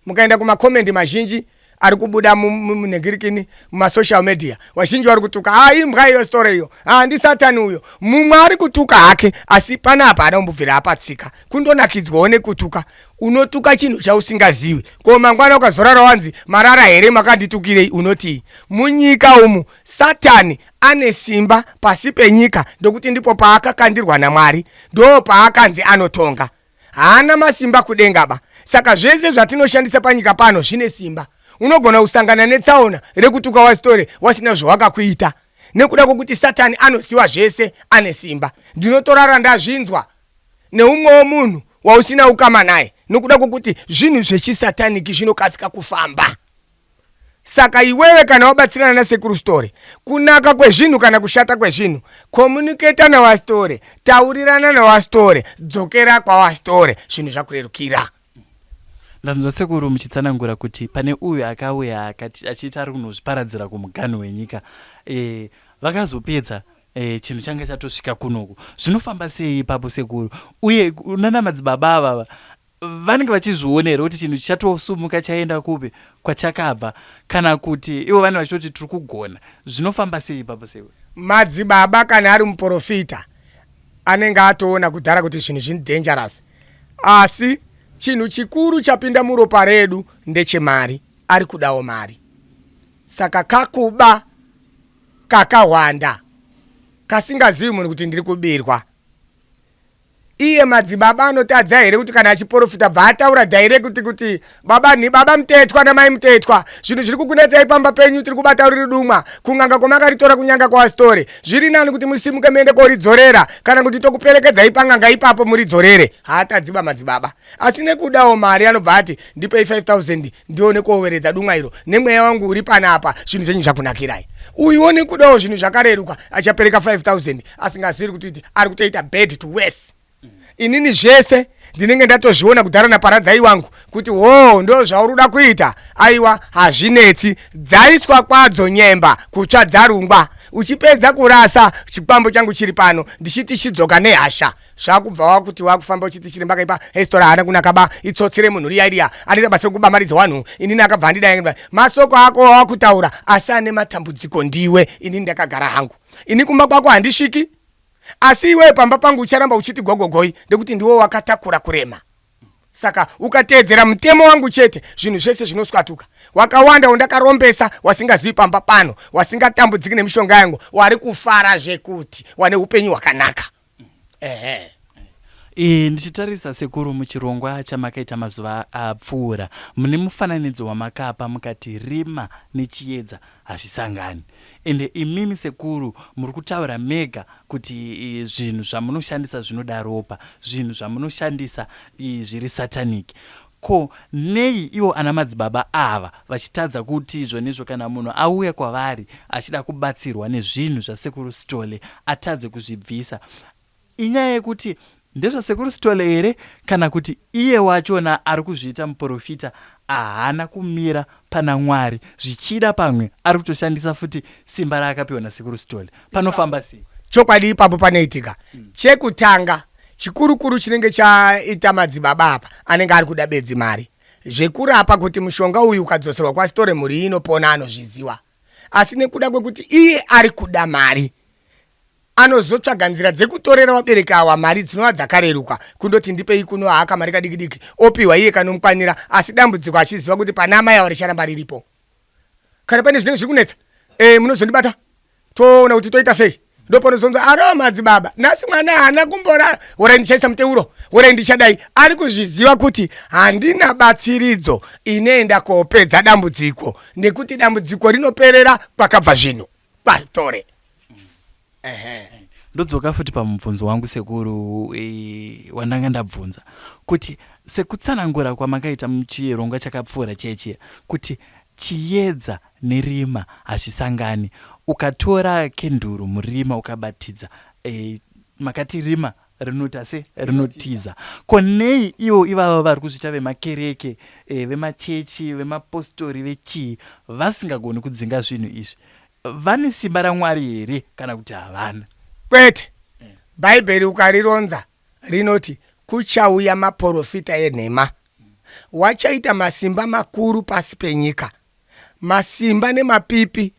Mukaenda kumakomendi mazhinji ari kubuda munegirikini mumasocial media wazhinji vari kutuka imbwa iyo story iyo ndi satani uyo. Mumwe ari kutuka hake asi panapa adakumbobvira apatsika kundonakidzwawo nekutuka. Unotuka chinhu chausingazivi ko mangwana ukazorara wanzi marara here makanditukirei unoti munyika umu satani ane simba pasi penyika ndokuti ndipo paakakandirwa naMwari ndo paakanzi anotonga. Haana masimba kudengaba. Saka zvese zvatinoshandisa panyika pano zvine simba. Unogona kusangana netsaona rekutuka wasitore wasina zvawakakuita nekuda kwokuti satani anoziva zvese ane simba. Ndinotorara ndazvinzwa neumwewo munhu wausina ukama naye nekuda kwokuti zvinhu zvechisataniki zvinokasika kufamba. Saka iwewe kana wabatsirana nasekuru story, kunaka kwezvinhu kana kushata kwezvinhu, communicate nawa story, taurirana nawa story, dzokera kwawa story, zvinhu zvakurerukira.
Ndanzwa sekuru muchitsanangura kuti pane uyu akauya achiti ari kunozviparadzira kumuganhu wenyika, vakazopedza chinhu changa chatosvika kunoku. Zvinofamba sei ipapo sekuru? Uye nana madzibaba ava vanenge vachizvionera kuti chinhu chichatosumuka chaenda kupi kwachakabva, kana kuti ivo vanenge vachitoti tiri kugona. Zvinofamba sei ipapo sekuru?
Madzibaba kana ari muprofita anenge atoona kudhara kuti zvinhu zvini dangerous, asi chinhu chikuru chapinda muropa redu ndechemari. Ari kudawo mari, saka kakuba kakawanda kasingazivi munhu kuti ndiri kubirwa. Iye madzibaba anotadza here kuti kana achiprofita bva ataura direct kuti baba mutetwa namai mutetwa, zvinhu zviri kukunetsai pamba penyu tiri kubata uri dumwa, kunganga kwamakaritora kunyanga kwa story, zviri nani kuti musimuke muende koridzorera kana kuti tokuperekedzai panganga ipapo muridzorere. Haatadziba madzibaba, asi nekudawo mari anobva ati ndipei 5000 ndione koweredza dumwa iro, nemweya wangu uri panapa, zvinhu zvenyu zvakunakirai. Uyuwo nekudawo zvinhu zvakareruka achapereka 5000 asingazivi kuti ari kutoita bad to worse. Inini zvese ndinenge ndatozviona kudhara naparadzai wangu kuti ndo zvauruda kuita. Aiwa, hazvinetsi, dzaiswa kwadzo nyemba kutsva dzarungwa. Uchipedza kurasa chikwambo changu chiri pano ndichiti chidzoka nehasha, zvakubva wakuti wakufamba uchiti chiri mbakaipa histori hana kunakaba, itsotsire munhu riya anoita basa rekubamaridza wanhu. Inini akabva andida masoko ako wakutaura asi ane matambudziko ndiwe. Inini ndakagara hangu, ini kumba kwako handisviki, asi iwe pamba pangu ucharamba uchiti gogogoi ndekuti ndiwo wakatakura kurema. Saka ukateedzera mutemo wangu chete, zvinhu zvese zvinoswatuka. Wakawanda undakarombesa wasingazivi pamba pano, wasingatambudziki nemishonga yangu, wari kufara zvekuti wane upenyu hwakanaka.
Ndichitarisa sekuru muchirongwa chamakaita mazuva apfuura, mune mufananidzo wamakapa mukati rima nechiedza hazvisangani. Ende imimi sekuru muri kutaura mega kuti zvinhu zvamunoshandisa zvinoda ropa, zvinhu zvamunoshandisa zviri sataniki. Ko nei iwo ana madzibaba ava vachitadza kuti izvonizvo kana munhu auya kwavari achida kubatsirwa nezvinhu zvasekuru Sithole atadze kuzvibvisa? Inyaya yekuti ndezvasekuru Sithole here kana kuti iye wachona ari kuzviita muprofita ahana kumira pana Mwari, zvichida pamwe ari kutoshandisa futi simba raakapiwa nasekuru Sithole? Panofamba sei?
Chokwadi ipapo panoitika chekutanga chikurukuru chinenge chaita madzibaba apa anenge ari kuda bedzi mari. Zvekurapa kuti mushonga uyu ukadzoserwa kwa Sithole muri inopona anozviziva, asi nekuda kwekuti iye ari kuda mari anozotsvaga nzira dzekutorera vabereki ava mari dzinova dzakareruka, kundoti ndipei kuno haka mari kadiki opiwa iye kanomukwanira, asi dambudziko achiziva kuti pana mai avo richaramba riripo. Kana pane zvinenge zviri kunetsa, munozondibata toona kuti toita sei, ndopanozonzwa aro madzibaba nhasi mwana haana kumbora urai ndichaisa muteuro, urai ndichadai. Ari kuzviziva kuti handina batsiridzo inoenda kopedza dambudziko, nekuti dambudziko rinoperera kwakabva zvinhu pasitore.
Ndodzoka futi pamubvunzo wangu sekuru wandanga ndabvunza kuti sekutsanangura kwamakaita muchirongwa chakapfuura chechiya kuti chiedza nerima hazvisangani. Ukatora kenduru murima ukabatidza, makati rima rinota se rinotiza. Konei ivo ivava vari kuzvita vemakereke, vemachechi, vemapostori, vechii vasingagoni kudzinga zvinhu izvi, vane simba raMwari here kana kuti havana?
Kwete, Bhaibheri ukarironza rinoti kuchauya maprofita enhema, wachaita masimba makuru pasi penyika, masimba nemapipi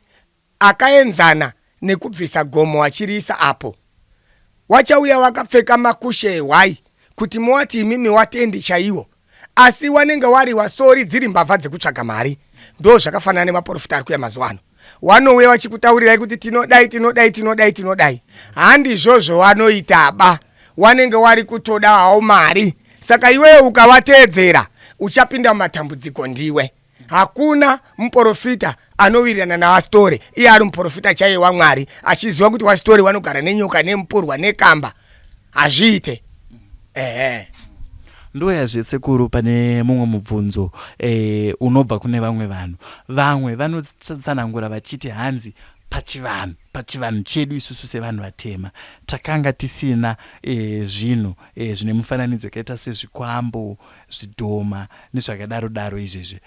akaenzana nekubvisa gomo achiriisa apo. Wachauya wakapfeka makushe ehwai kuti muwati imimi watendi chaiwo, asi wanenge wari wasori dziri mbavha dzekutsvaga mari. Ndo zvakafanana nemaprofita ari kuya mazuva ano. Wanouya wachikutaurirai kuti tinodai. Handizvozvo wanoitaba, wanenge wari kutoda hawo mari. Saka iwewe ukawateedzera uchapinda mumatambudziko ndiwe. Hakuna muprofita anowirirana nawaSithole, iye ari muprofita chaiye waMwari, achiziva kuti waSithole wanogara nenyoka nemupurwa nekamba. Hazviite.
ndoyazve sekuru pane mumwe mubvunzo unobva kune vamwe vamwe vanotsanangura vachiti hanzi pachivanhu chedu isusu sevanhu vatema takanga tisina zvinhu zvine mufananidzo yakaita sezvikwambo, zvidhoma nezvakadaro izvezvi.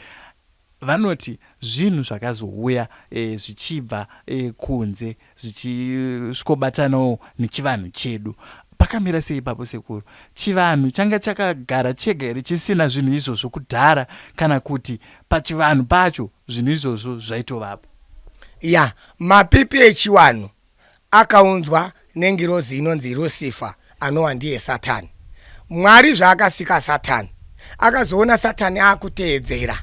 Vanoti zvinhu zvakazouya zvichibva kunze zvichikobatanawo nechivanhu chedu. Pakamira sei ipapo sekuru? Chivanhu changa chakagara chega here chisina zvinhu izvozvo kudhara, kana kuti pachivanhu pacho zvinhu izvozvo zvaitovapo?
Ya, mapipi echiwanhu akaunzwa nengirozi inonzi Lucifer, anova ndiye Satani. Mwari zvaakasika Satani, akazoona Satani akuteedzera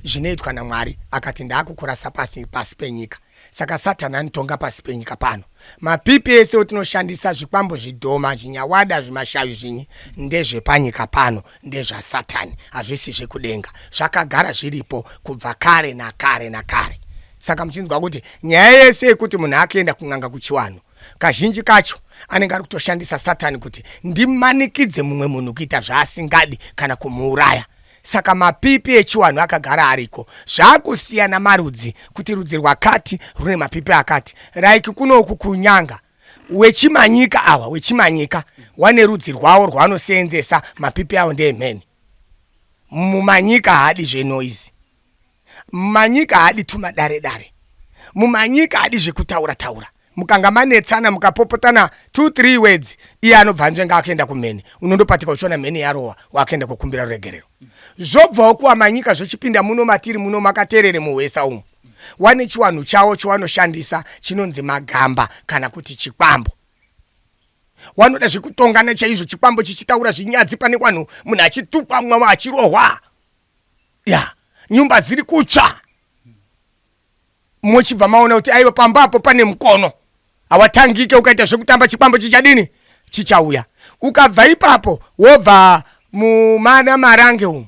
zvinoitwa naMwari, akati ndaakukurasa pasi penyika. Saka Satani anotonga pasi penyika pano. Mapipi ese otinoshandisa, zvikwambo, zvidhoma, zvinyawada, zvimashavi zvinyi, ndezvepanyika pano, ndezvaSatani, hazvisi zvekudenga. Zvakagara zviripo kubva kare nakare. Saka muchinzwa kuti nyaya yese yekuti munhu akaenda kun'anga kuchiwanhu, kazhinji kacho anenge ari kutoshandisa Satani kuti ndimanikidze mumwe munhu kuita zvaasingadi kana kumuuraya. Saka mapipi echiwanhu akagara ariko. Zvakusiyana marudzi, kuti rudzi rwakati rune mapipi akati. Like kunoku kunyanga wechimanyika wane rudzi rwawo rwanoseenzesa, mapipi awo ndeemheni. Mumanyika haadi zvenoizi, mumanyika haadi tumadare, mumanyika haadi zvekutaura. Mukanga manetsana mukapopotana 2-3 words, iye anobva njenga akaenda kumheni, unondopatika uchiona mheni yarowa wakaenda kukumbira ruregerero. Zvobvawo kuwamanyika zvochipinda muno matiri muno makaterere muhwesa umu. Wane chiwanhu chawo chavanoshandisa chinonzi magamba kana kuti chikwambo. Wanoda zvekutongana chaizvo, chikwambo chichitaura zvinyadzi pane wanhu, munhu achitukwa, mumwe achirohwa. Nyumba dziri kutsva. Mochibva maona kuti aiwa pambapo pane mukono. Hawatangike ukaita zvekutamba, chikwambo chichadini? Chichauya. Ukabva ipapo wobva mumana marange umu,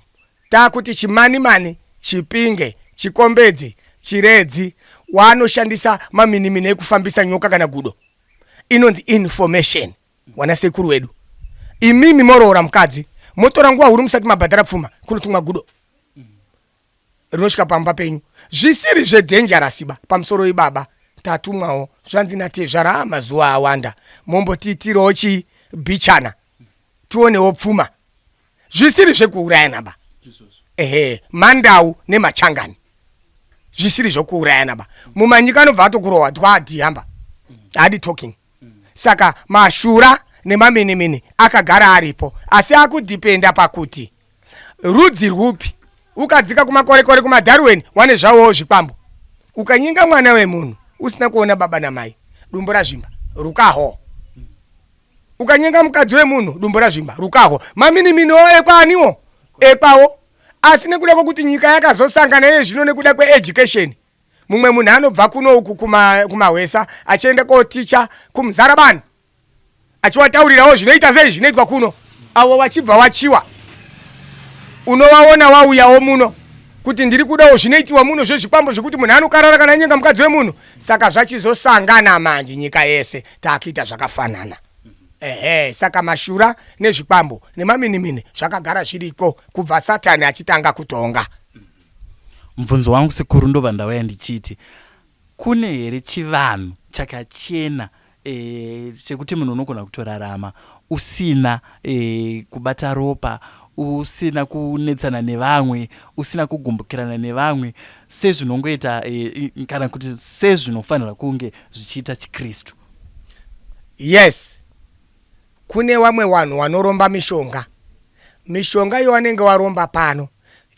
takuti chimani, chipinge, chikombedzi, chiredzi, wanoshandisa maminimini ekufambisa nyoka kana gudo. Inonzi information. Wana sekuru wedu. Imimi moroora mukadzi, motora nguva huru musati mabhadhara pfuma kunotumwa gudo. Rinosvika pamba penyu. Zvisiri zvedangerous pamusoro ibaba. Tatumwawo zvanzi natezvara mazuva awanda. Mombotiitirawo chibichana, tuonewo pfuma. Zvisiri zvekuurayana ba. Mandau nemachangani. Zvisiri zvekuurayana ba. Mumanyika anobva atokurohwa twaadhiyamba. Hadi talking. Saka mashura nemaminimini akagara aripo, asi akudhipenda pakuti rudzi rwupi. Ukadzika kumakorekore kumaDarwin wane zvawo zvikwambo. Ukanyinga mwana wemunhu usina kuona baba namai, dumbo razvimba rukaho. Ukanyinga mukadzi wemunhu, dumbo razvimba rukaho. Maminimini ekwaniwo ekwawo, asi nekuda kwokuti nyika yakazosangana yezvino nekuda kweeducation. Mumwe munhu anobva kuno uku kumahwesa achienda koticha kumuzarabani, achiwataurirawo zvinoita sei zvinoitwa kuno. Avo vachibva wachiwa, unovaona wauyawo muno kuti ndiri kudawo zvinoitiwa muno zvezvikwambo zvekuti munhu anokarara kana anyenga mukadzi wemunhu. Saka zvachizosangana manje nyika yese takuita zvakafanana. Saka mashura nezvikwambo nemaminimini zvakagara zviriko kubva Satani achitanga kutonga.
Mubvunzo wangu sekuru ndobva ndauya ndichiti, kune here chivanhu chakachena chekuti munhu unogona kutorarama usina kubata ropa, usina kunetsana nevamwe, usina kugumbukirana nevamwe, sezvinongoita kana kuti sezvinofanira kunge zvichiita chiKristu?
Yes. Kune vamwe vanhu vanoromba mishonga iyo vanenge varomba pano.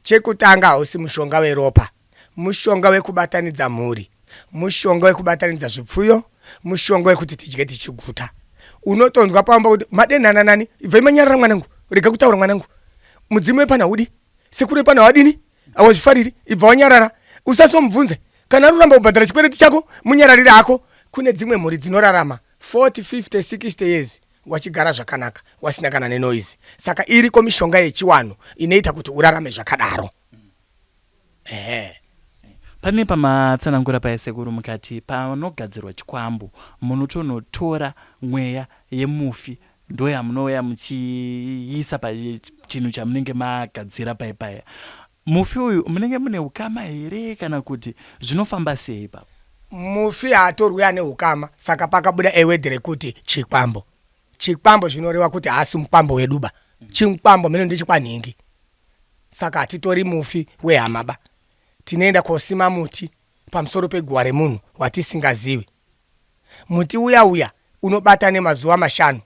Chekutanga hausi mushonga weropa, mushonga wekubatanidza mhuri, mushonga wekubatanidza zvipfuyo, mushonga wekuti tidye tichiguta. Unotonzwa pamba kuti madenhana nani, ibvai manyarara mwanangu, rega kutaura mwanangu. Mudzimu wepana hudi, sekuru wepana wadini, awazvifariri, ibva wanyarara. Usasomubvunze, kana ruramba kubhadhara chikwereti chako, munyararira hako. Kune dzimwe mhuri dzinorarama 40, 50, 60 years wachigara zvakanaka, wasina kana nenoise. Saka iriko mishonga yechiwanhu inoita kuti urarame zvakadaro.
Pane pamatsanangura paya sekuru mukati panogadzirwa chikwambo, munotonotora mweya yemufi ndoya munouya muchiisa chinhu chamunenge magadzira paipaya. Mufi uyu munenge mune ukama here kana kuti zvinofamba sei ipapo?
Mufi haatorwi ane ukama, saka pakabuda ewedhi rekuti chikwambo. Chikwambo zvinoreva kuti haasi mukwambo weduba. Chikwambo mino ndechikwanhingi. Saka hatitori mufi wehamaba. Tinoenda kosima muti pamusoro peguwa remunhu watisingazivi. Muti uya unobata nemazuva 5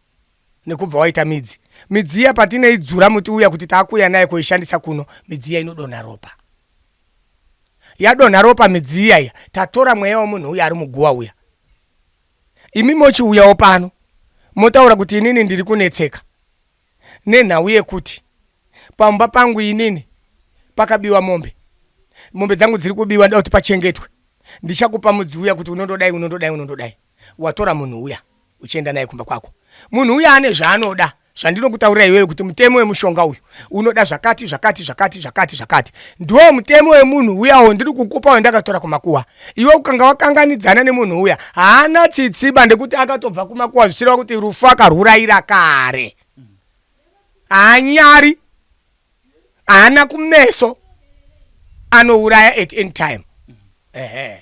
nekubva waita midzi. Midzi iya patineidzura muti uya kuti taakuya naye kuishandisa kuno, midzi iya inodonha ropa. Yadonha ropa midzi iya tatora mweya wemunhu uya ari muguwa uya. Imi mochiuyawo pano motaura kuti inini ndiri kunetseka nenhau yekuti pamba pangu inini pakabiwa mombe. Mombe dzangu dziri kubiwa, da kuti pachengetwe. Ndichakupa mudzi uya kuti unondodai. Watora munhu uya uchienda naye kumba kwako. Munhu uya ane zvaanoda, zvandinokutaurira iwewe kuti mutemo wemushonga uyu unoda zvakati. Ndiwo mutemo wemunhu uyawo ndiri kukupa wandakatora kumakuwa. Iwe ukanga wakanganidzana nemunhu uya haana tsitsiba ndekuti akatobva kumakuwa zvichireva kuti rufu akarurayira kare. Haanyari, haana kumeso, anouraya at any time.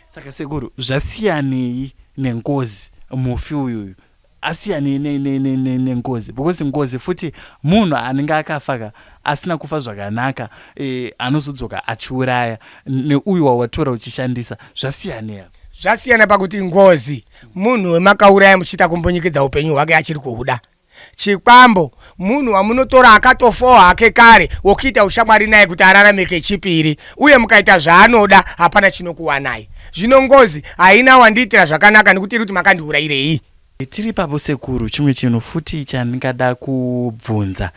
Saka sekuru zvasiyanei nengozi mufi uyu? Asiyanei nengozi, because ngozi futi munhu anenge akafaka asina kufa zvakanaka anozodzoka achiuraya, neuyu wawatora uchishandisa zvasiyanei?
Zvasiyana pakuti ngozi munhu wemakauraya muchiita kumbonyikidza upenyu hwake achiri kuhuda. Chikwambo munhu wamunotora akatofowa hake kare wokuita ushamwari naye kuti ararame kechipiri, uye mukaita zvaanoda hapana chinokuwanai. Zvino ngozi haina wandiitira zvakanaka nekuti iri kuti makandiurayirei.
Tiri papo sekuru, chimwe chinhu futi chandingada kubvunza,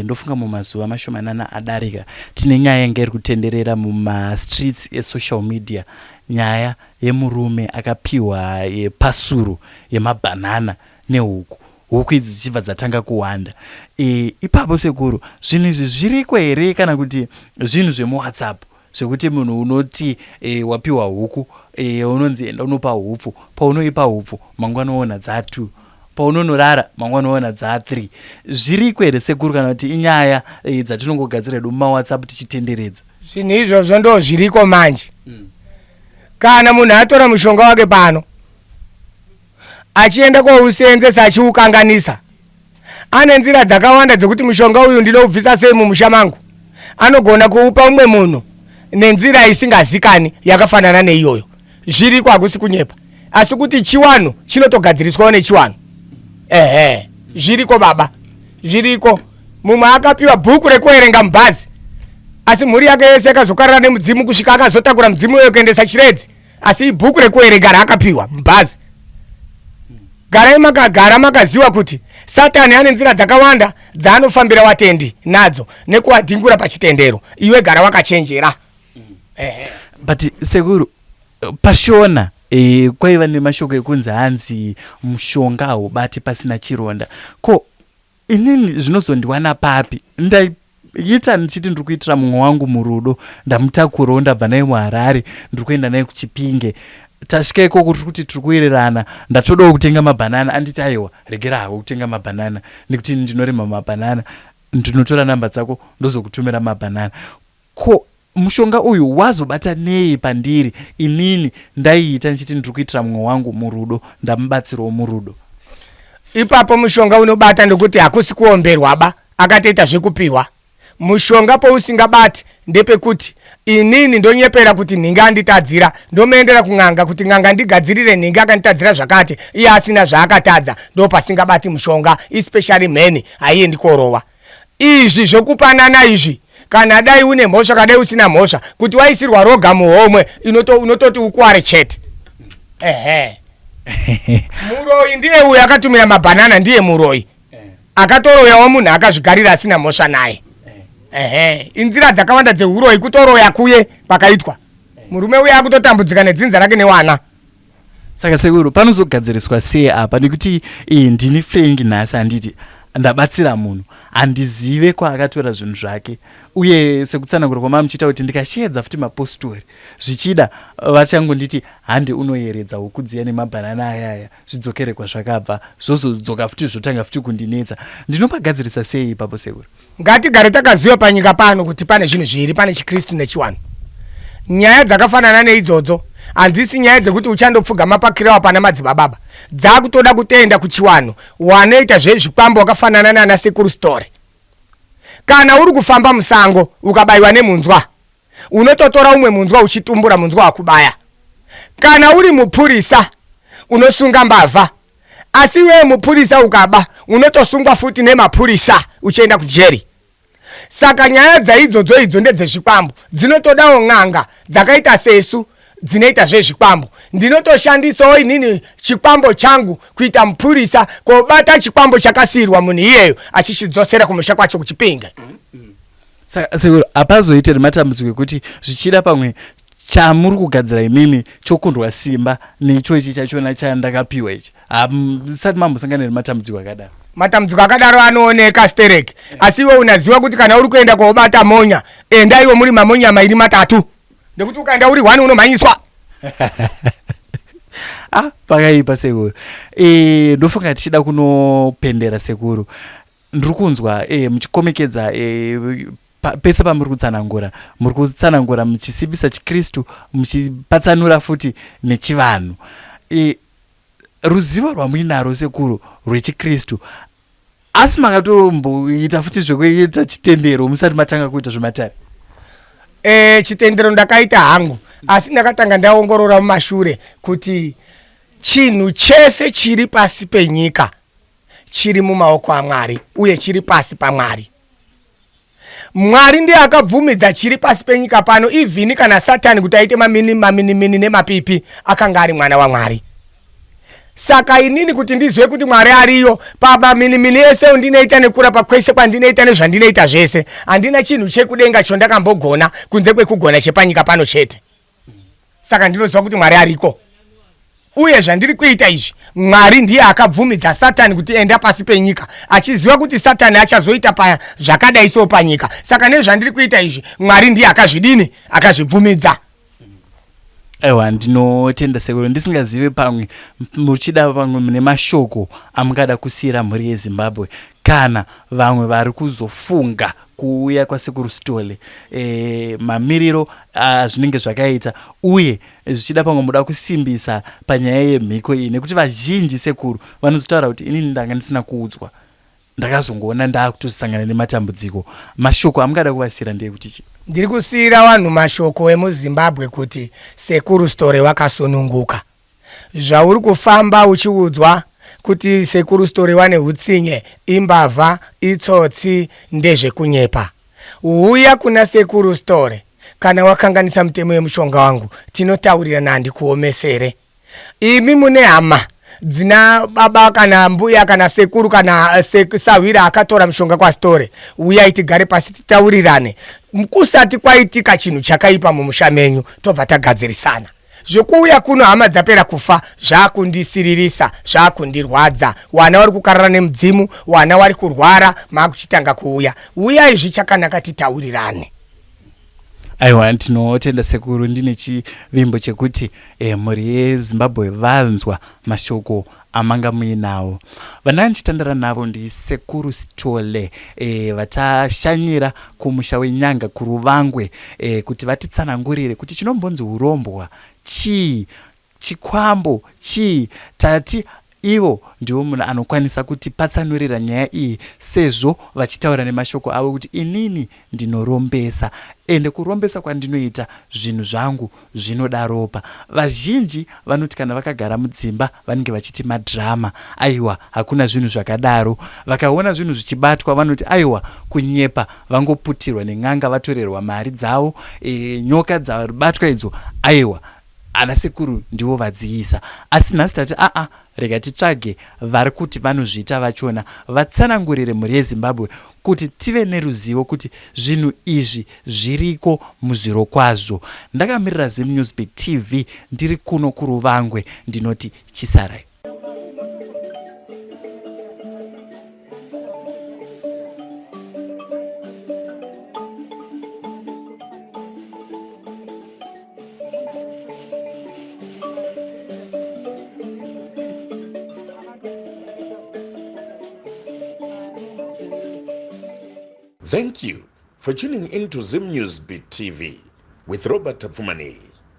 ndofunga mumazuva mashomanana adarika tine nyaya inge iri kutenderera mumastreets esocial media, nyaya yemurume akapiwa pasuru yemabhanana nehuku. Huku idzi dzichibva dzatanga kuwanda. Ipapo sekuru, zvinhu izvi zviriko here kana kuti zvinhu zvemuWhatsApp zvekuti munhu unoti wapiwa huku, unonzi enda unopa hupfu, paunoipa hupfu mangwana unoona dza2, paunonorara mangwana unoona dza3. Zviriko here sekuru kana kuti inyaya dzatinongogadzira hedu mumaWhatsApp tichitenderedza?
Zvinhu izvozvo ndo zviriko manje. Kana munhu atora mushonga wake pano achienda kousenzesa achiukanganisa, ane nzira dzakawanda dzekuti mushonga uyu ndinoubvisa sei mumusha mangu. Anogona kuupa umwe munhu nenzira isingazikani yakafanana neiyoyo. Zviriko, hakusi kunyepa, asi kuti chiwano chinotogadziriswawo nechiwano. Zviriko baba, zviriko. Mumwe akapiwa bhuku rekuerenga mubhazi, asi mhuri yake yese akazokarara nemudzimu kusvika akazotakura mudzimu uyo kuendesa chiredzi, asi ibhuku rekuerenga raakapiwa mubhazi. Garai makagara makaziva kuti Satani ane nzira dzakawanda dzaanofambira watendi nadzo nekuwadhingura pachitendero. Iwe gara wakachenjera.
But sekuru, pashona kwaiva nemashoko ekunzi hanzi mushonga haubati pasina chironda. Ko inini zvinozondiwana papi? Ndaita ndichiti ndiri kuitira mumwe wangu murudo, ndamutakurawo ndabva naye muHarare, ndiri kuenda naye kuChipinge. Tasvika ikoko kuti tiri kuwirirana, ndatodawo kutenga mabhanana, anditi aiwa regera hawo kutenga mabhanana nekuti ndinorima mabhanana, ndinotora namba dzako ndozokutumira mabhanana. Ko mushonga uyu wazobata nei pandiri inini ndaiita ndichiti ndiri kuitira mumwe wangu murudo, ndamubatsirawo murudo?
Ipapo mushonga unobata ndekuti hakusi kuomberwa ba, akatoita zvekupiwa. Mushonga pousingabati ndepekuti inini ndonyepera kuti nhinga anditadzira, ndomeendera kun'anga kuti n'anga ndigadzirire nhinga akanditadzira zvakati, iye asina zvaakatadza, ndo pasingabati mushonga, especially mheni haiendi korova. Izvi zvokupanana izvi, kana dai une mhosva kadai usina mhosva, kuti waisirwa roga muhomwe unototi ukuware chete. Muroi ndiye uyo akatumira mabhanana, ndiye muroi akatoroyawo munhu akazvigarira asina mhosva naye. Inzira dzakawanda dzehuroi kutoroya kuye pakaitwa. Murume uye akutotambudzika nedzinza rake newana.
Saka sekuru, panozogadziriswa sei apa? Nekuti ndini Frank nhasi handiti ndabatsira munhu handizive kwaakatora zvinhu zvake, uye sekutsanangura kwamama muchiita kuti ndikasheedza futi mapostori zvichida vachangonditi handi unoyeredza huku dziya nemabhanana ayaya zvidzokere kwazvakabva zvozodzoka futi zvotanga futi kundinetsa. Ndinopagadzirisa sei ipapo sekuru?
Ngatigare takaziva panyika pano kuti pane zvinhu zviri, pane chiKristu nechiwanhu. Nyaya dzakafanana neidzodzo handisi nyaya dzekuti uchandopfugama pakirewa pana madzibaba, dzakutoda kutenda kuchiwanhu wanoita zvezvikwambo wakafanana nana sekuru story. Kana uri kufamba musango ukabayiwa nemunzwa, unototora umwe munzwa uchitumbura munzwa wakubaya. Kana uri mupurisa unosunga mbavha, asi wewe mupurisa ukaba unotosungwa futi nemapurisa uchienda kujeri. Saka nyaya dzaidzodzo idzo ndedzezvikwambo dzinotodawo ng'anga dzakaita sesu dzinoita zvezvikwambo. Ndinotoshandisawo inini chikwambo changu kuita mupurisa kobata chikwambo chakasirwa munhu iyeyo achichidzosera kumusha kwacho kuchipinga.
Sekuru, hapazoitiri matambudziko ekuti zvichida pamwe chamuri kugadzira imimi chokundwa simba necho ichi chachona chandakapiwa ichi, sati mambosangana nematambudziko akadaro?
Matambudziko akadaro anooneka stereki, asi iwe unaziva kuti kana uri kuenda kobata monya, enda iwe muri mamonya mairi matatu, nekuti ukaenda uri 1 unomhanyiswa.
Pakaipa sekuru. Ndofunga tichida kunopendera sekuru. Ndiri kunzwa muchikomekedza pese pamuri kutsanangura muchisimbisa chiKristu, muchipatsanura futi nechivanhu. Ruzivo rwamuinaro sekuru rwechiKristu, asi makatomboita futi zvekuita chitendero musati matanga kuita zvematare?
Chitendero ndakaita hangu, asi ndakatanga ndaongorora mumashure kuti chinhu chese chiri pasi penyika chiri mumaoko aMwari uye chiri pasi paMwari. Mwari ndiye akabvumidza chiri pasi penyika pano, even kana Satani kuti aite mamini nemapipi akanga ari mwana waMwari. Saka inini kuti ndizwe kuti Mwari ariyo pamamini ese ndinoita nekurapa kwese kwandinoita nezvandinoita zvese, handina chinhu chekudenga chondakambogona kunze kwekugona chepanyika pano chete. Saka ndinoziva kuti Mwari ariko, uye zvandiri kuita izvi Mwari ndiye akabvumidza Satani kuti enda pasi penyika, achiziva kuti Satani achazoita zvakadai so panyika. Saka nezvandiri kuita izvi Mwari ndiye akazvidini, akazvibvumidza.
Ewa, ndinotenda sekuru. Ndisingazive pamwe muchida pamwe mune mashoko amungada kusiyira mhuri yeZimbabwe kana vamwe vari kuzofunga kuuya kwasekuru Stole, mamiriro zvinenge zvakaita, uye zvichida pamwe muda kusimbisa panyaya yemhiko iyi, nekuti vazhinji sekuru vanozotaura kuti inini ndanga ndisina kuudzwa, ndakazongoona ndakutosangana nematambudziko. Mashoko amungada kuvasiyira ndeyekuti chi?
Ndiri kusiyira vanhu mashoko emuZimbabwe kuti sekuru Story wakasununguka. Zvauri kufamba uchiudzwa kuti sekuru Story wane hutsinye, imbavha, itsotsi, ndezvekunyepa. Uya kuna sekuru Story kana wakanganisa mutemo yemushonga wangu, tinotaurira nandikuomesere. Imi mune hama dzina baba kana mbuya kana sekuru kana Sawira akatora mushonga kwa Story, uya tigare pasi titaurirane. Kusati kwaitika chinhu chakaipa mumusha menyu, tobva tagadzirisana. Zvekuuya kuno hama dzapera kufa zvakundisiririsa, zvakundirwadza. Wana wari kukarara nemudzimu, wana wari kurwara, makuchitanga kuuya. Uya izvi chakanaka titaurirane.
Aiwa, tinotenda sekuru. Ndine chivimbo chekuti mhuri yeZimbabwe vanzwa mashoko amanga muinawo. Vana ndichitandara navo ndi sekuru Stole, vatashanyira kumusha wenyanga kuRuvangwe, kuti vatitsanangurire kuti chinombonzi urombwa chii, chikwambo chii. Tati ivo ndiwo munhu anokwanisa kuti patsanurira nyaya iyi, sezvo vachitaura nemashoko avo kuti inini ndinorombesa, ende kurombesa kwandinoita zvinhu zvangu zvinoda ropa. Vazhinji vanoti kana vakagara mudzimba vanenge vachiti madhirama, aiwa hakuna zvinhu zvakadaro. Vakaona zvinhu zvichibatwa vanoti aiwa kunyepa, vangoputirwa neng'anga, vatorerwa mari dzavo, nyoka dzabatwa idzo aiwa ana sekuru ndivo vadziisa. Asi nhasi tati rega titsvage vari kuti vanozviita vachona, vatsanangurire mhuri yeZimbabwe kuti tive neruzivo kuti zvinhu izvi zviriko muzviro kwazvo. Ndakamirira ZimNewsBeat TV ndiri kuno kuRuvangwe, ndinoti chisarai.
Thank you for tuning in to Zim News Beat TV with Robert Tapfumani.